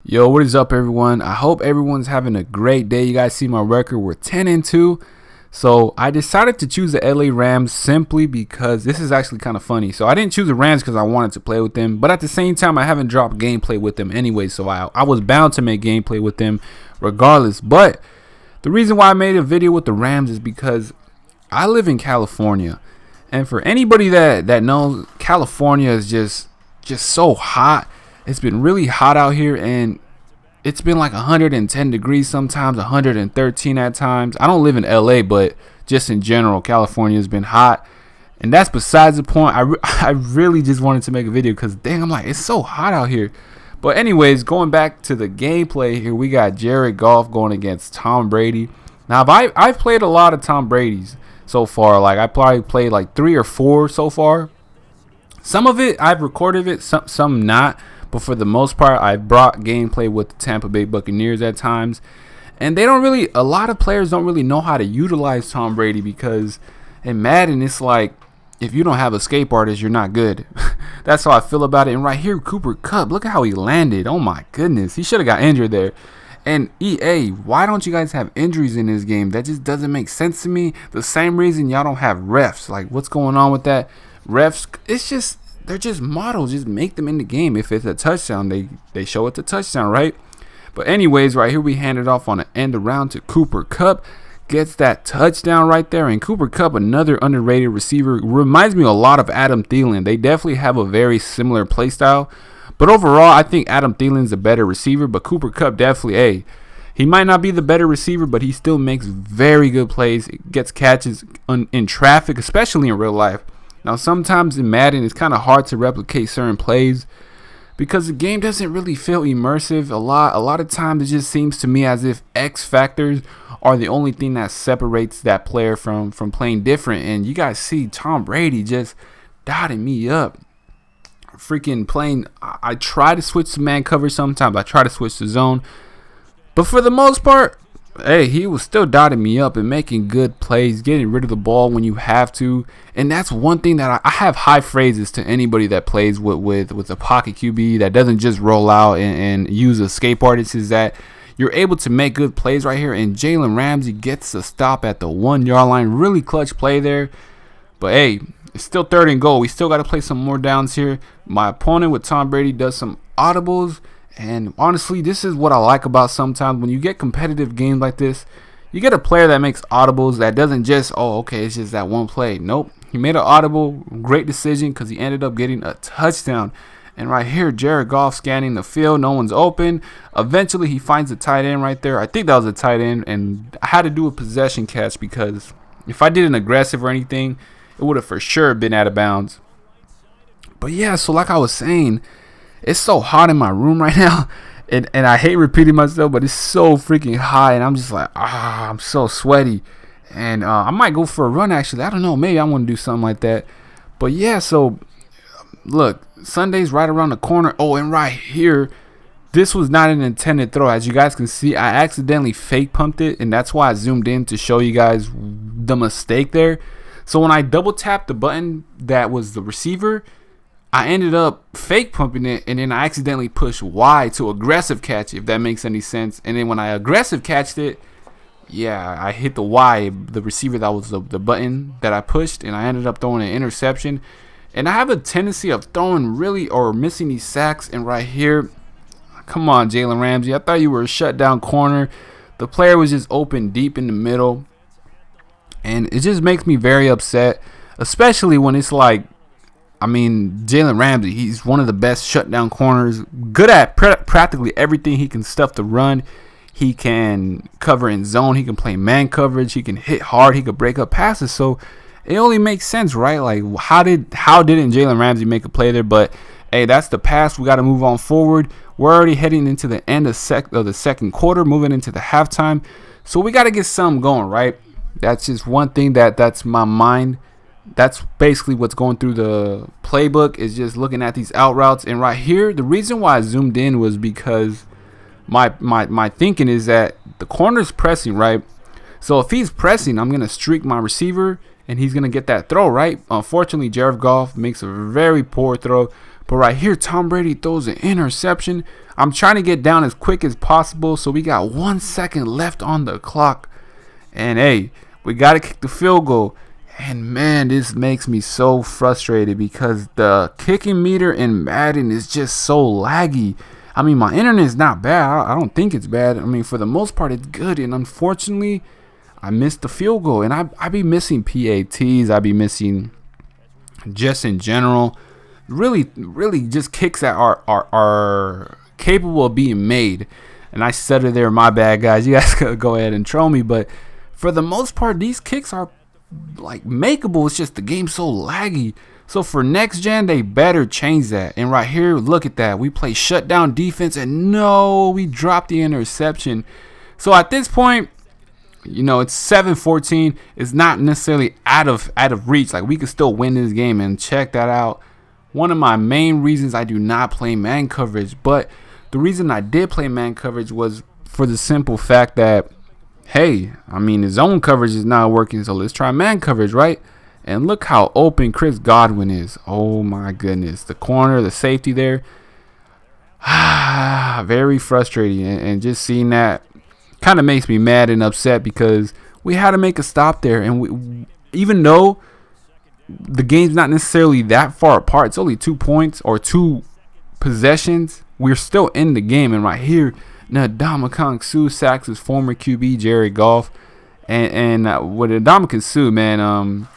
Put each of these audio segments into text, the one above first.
Yo, what is up, everyone? I hope everyone's having a great day. You guys see my record, we're 10-2. So I decided to choose the LA Rams simply because this is actually kind of funny. So I didn't choose the Rams because I wanted to play with them, but at the same time I haven't dropped gameplay with them anyway, so I was bound to make gameplay with them regardless. But the reason why I made a video with the Rams is because I live in California, and for anybody that knows, California is just so hot. It's been really hot out here, and it's been like 110 degrees sometimes, 113 at times. I don't live in LA, but just in general, California has been hot. And that's besides the point. I really just wanted to make a video because, dang, I'm like, it's so hot out here. But anyways, going back to the gameplay here, we got Goff going against Tom Brady. Now, I've played a lot of Tom Brady's so far. Like, I probably played like 3 or 4 so far. Some of it, I've recorded it, some not. But for the most part, I brought gameplay with the Tampa Bay Buccaneers at times. And a lot of players don't really know how to utilize Tom Brady because in Madden, it's like, if you don't have a escape artist, you're not good. That's how I feel about it. And right here, Cooper Kupp, look at how he landed. Oh my goodness, he should have got injured there. And EA, why don't you guys have injuries in this game? That just doesn't make sense to me. The same reason y'all don't have refs. Like, what's going on with that? Refs, they're just models. Just make them in the game. If it's a touchdown, they show it's a touchdown, right? But anyways, right here we hand it off on the end around to Cooper Kupp. Gets that touchdown right there. And Cooper Kupp, another underrated receiver, reminds me a lot of Adam Thielen. They definitely have a very similar play style. But overall, I think Adam Thielen's a better receiver. But Cooper Kupp definitely, he might not be the better receiver, but he still makes very good plays. Gets catches in traffic, especially in real life. Now, sometimes in Madden, it's kind of hard to replicate certain plays because the game doesn't really feel immersive. A lot of times, it just seems to me as if X factors are the only thing that separates that player from playing different. And you guys see Tom Brady just dotting me up. Freaking playing. I try to switch to man coverage sometimes. I try to switch to zone. But for the most part, hey, he was still dotting me up and making good plays, getting rid of the ball when you have to. And that's one thing that I have high phrases to anybody that plays with a pocket QB that doesn't just roll out and use escape artists, is that you're able to make good plays right here. And Jalen Ramsey gets a stop at the 1-yard line. Really clutch play there. But hey, it's still 3rd and goal. We still got to play some more downs here. My opponent with Tom Brady does some audibles. And honestly, this is what I like about sometimes when you get competitive games like this. You get a player that makes audibles that doesn't just, oh, okay, it's just that one play. Nope. He made an audible, great decision because he ended up getting a touchdown. And right here, Jared Goff scanning the field. No one's open. Eventually, he finds a tight end right there. I think that was a tight end. And I had to do a possession catch because if I did an aggressive or anything, it would have for sure been out of bounds. But yeah, so like I was saying, it's so hot in my room right now, and I hate repeating myself, but it's so freaking hot, and I'm just like, I'm so sweaty, and I might go for a run, actually. I don't know, maybe I want to do something like that. But yeah, so look, Sunday's right around the corner. Oh, and right here, this was not an intended throw. As you guys can see, I accidentally fake pumped it, and that's why I zoomed in to show you guys the mistake there. So when I double tapped the button that was the receiver, I ended up fake pumping it, and then I accidentally pushed Y to aggressive catch, if that makes any sense. And then when I aggressive catched it, yeah, I hit the Y, the receiver, that was the button that I pushed, and I ended up throwing an interception. And I have a tendency of throwing really or missing these sacks. And right here, come on, Jalen Ramsey, I thought you were a shutdown corner. The player was just open deep in the middle, and it just makes me very upset, especially when it's like, I mean, Jalen Ramsey, he's one of the best shutdown corners, good at practically everything. He can stuff the run. He can cover in zone. He can play man coverage. He can hit hard. He can break up passes. So it only makes sense, right? Like, how didn't Jalen Ramsey make a play there? But, hey, that's the past. We got to move on forward. We're already heading into the end of the second quarter, moving into the halftime. So we got to get something going, right? That's just one thing that's my mind. That's basically what's going through the playbook, is just looking at these out routes. And right here, the reason why I zoomed in was because my thinking is that the corner's pressing, right? So if he's pressing, I'm going to streak my receiver, and he's going to get that throw, right? Unfortunately, Jared Goff makes a very poor throw. But right here, Tom Brady throws an interception. I'm trying to get down as quick as possible. So we got 1 second left on the clock. And hey, we got to kick the field goal. And man, this makes me so frustrated because the kicking meter in Madden is just so laggy. I mean, my internet is not bad. I don't think it's bad. I mean, for the most part, it's good. And unfortunately, I missed the field goal. And I be missing PATs. I be missing just in general. Really just kicks that are capable of being made. And I said it there, my bad, guys. You guys could go ahead and troll me. But for the most part, these kicks are like makeable. It's just the game's so laggy. So for next gen, they better change that. And right here, look at that. We play shutdown defense, and no, we dropped the interception. So at this point, you know, it's 7-14. It's not necessarily out of reach. Like, we could still win this game. And check that out. One of my main reasons I do not play man coverage, but the reason I did play man coverage was for the simple fact that, hey, I mean, his zone coverage is not working, so let's try man coverage, right? And look how open Chris Godwin is. Oh my goodness, the corner, the safety there. Very frustrating, and just seeing that kind of makes me mad and upset because we had to make a stop there, and even though the game's not necessarily that far apart, it's only 2 points or 2 possessions, we're still in the game. And right here, Ndamukong Suh sacks his former QB Jared Goff, and with Ndamukong Suh, man,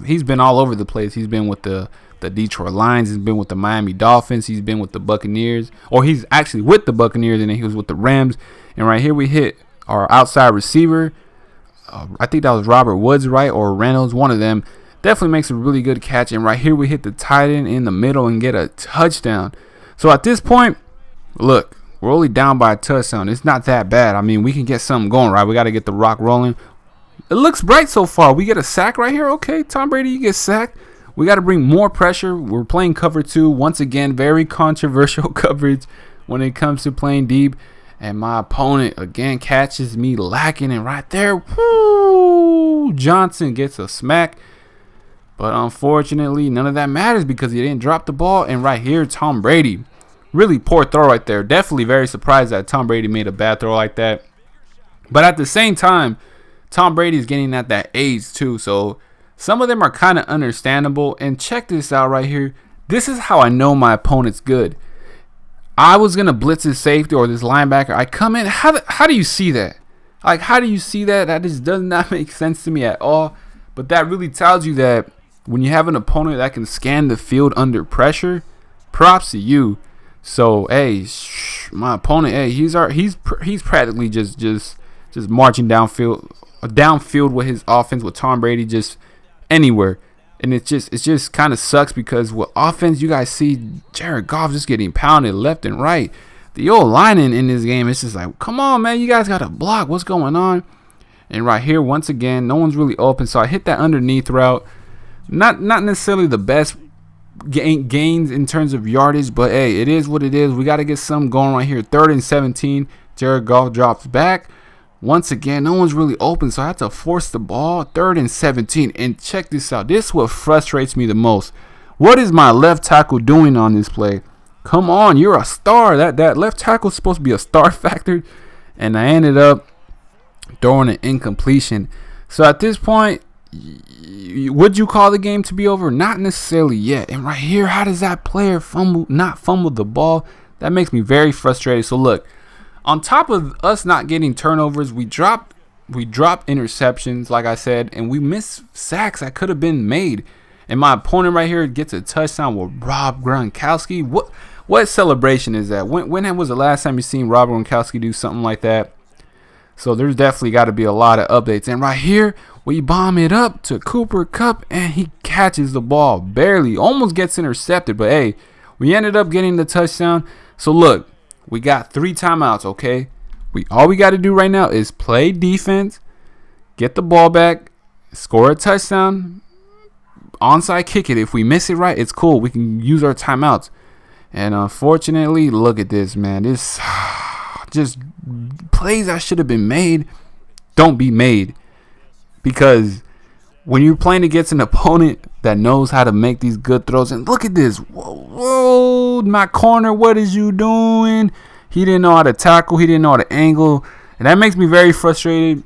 he's been all over the place. He's been with the Detroit Lions, he's been with the Miami Dolphins, he's been with the Buccaneers, or he's actually with the Buccaneers, and then he was with the Rams. And right here we hit our outside receiver. I think that was Robert Woods, right, or Reynolds, one of them. Definitely makes a really good catch. And right here we hit the tight end in the middle and get a touchdown. So at this point, look, we're only down by a touchdown. It's not that bad. I mean, we can get something going, right? We got to get the rock rolling. It looks bright so far. We get a sack right here. Okay, Tom Brady, you get sacked. We got to bring more pressure. We're playing cover 2. Once again, very controversial coverage when it comes to playing deep. And my opponent, again, catches me lacking. And right there, whoo, Johnson gets a smack. But unfortunately, none of that matters because he didn't drop the ball. And right here, Tom Brady. Really poor throw right there. Definitely very surprised that Tom Brady made a bad throw like that. But at the same time, Tom Brady is getting at that age too. So some of them are kind of understandable. And check this out right here. This is how I know my opponent's good. I was going to blitz his safety or this linebacker. I come in. How do you see that? Like, how do you see that? That just does not make sense to me at all. But that really tells you that when you have an opponent that can scan the field under pressure, props to you. So, hey, my opponent, hey, he's practically just marching downfield with his offense with Tom Brady just anywhere. And it just kind of sucks because with offense, you guys see Jared Goff just getting pounded left and right. The old lineman in this game, it's just like, come on, man, you guys got to block. What's going on? And right here, once again, no one's really open. So I hit that underneath route. Not necessarily the best gains in terms of yardage, but hey, it is what it is. We got to get something going right here. 3rd and 17. Jared Goff drops back. Once again, no one's really open, so I have to force the ball. 3rd and 17. And check this out. This is what frustrates me the most. What is my left tackle doing on this play? Come on, you're a star. That left tackle is supposed to be a star factor. And I ended up throwing an incompletion. So at this point, would you call the game to be over? Not necessarily yet. And right here, how does that player not fumble the ball? That makes me very frustrated. So look, on top of us not getting turnovers, we dropped interceptions, like I said, and we missed sacks that could have been made. And my opponent right here gets a touchdown with Rob Gronkowski. What celebration is that? When was the last time you seen Rob Gronkowski do something like that? So there's definitely got to be a lot of updates. And right here, we bomb it up to Cooper Kupp, and he catches the ball barely. Almost gets intercepted, but hey, we ended up getting the touchdown. So look, we got 3 timeouts, okay? All we got to do right now is play defense, get the ball back, score a touchdown, onside kick it. If we miss it right, it's cool. We can use our timeouts. And unfortunately, look at this, man. This just plays that should have been made don't be made because when you're playing against an opponent that knows how to make these good throws, and look at this, whoa, my corner, what is you doing? He didn't know how to tackle, he didn't know how to angle, and that makes me very frustrated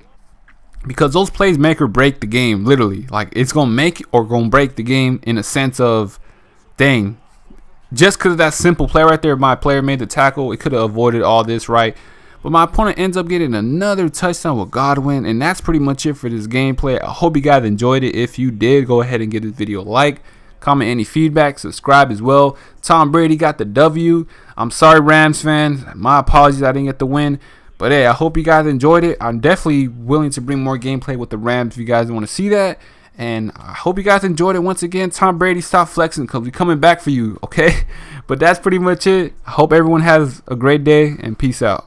because those plays make or break the game, literally. Like, it's gonna make or gonna break the game in a sense of, dang, just because of that simple play right there, my player made the tackle, it could have avoided all this, right? But my opponent ends up getting another touchdown with Godwin, and that's pretty much it for this gameplay. I hope you guys enjoyed it. If you did, go ahead and give this video a like, comment any feedback, subscribe as well. Tom Brady got the W. I'm sorry, Rams fans. My apologies, I didn't get the win. But hey, I hope you guys enjoyed it. I'm definitely willing to bring more gameplay with the Rams if you guys want to see that. And I hope you guys enjoyed it. Once again, Tom Brady, stop flexing because we're coming back for you, okay? But that's pretty much it. I hope everyone has a great day, and peace out.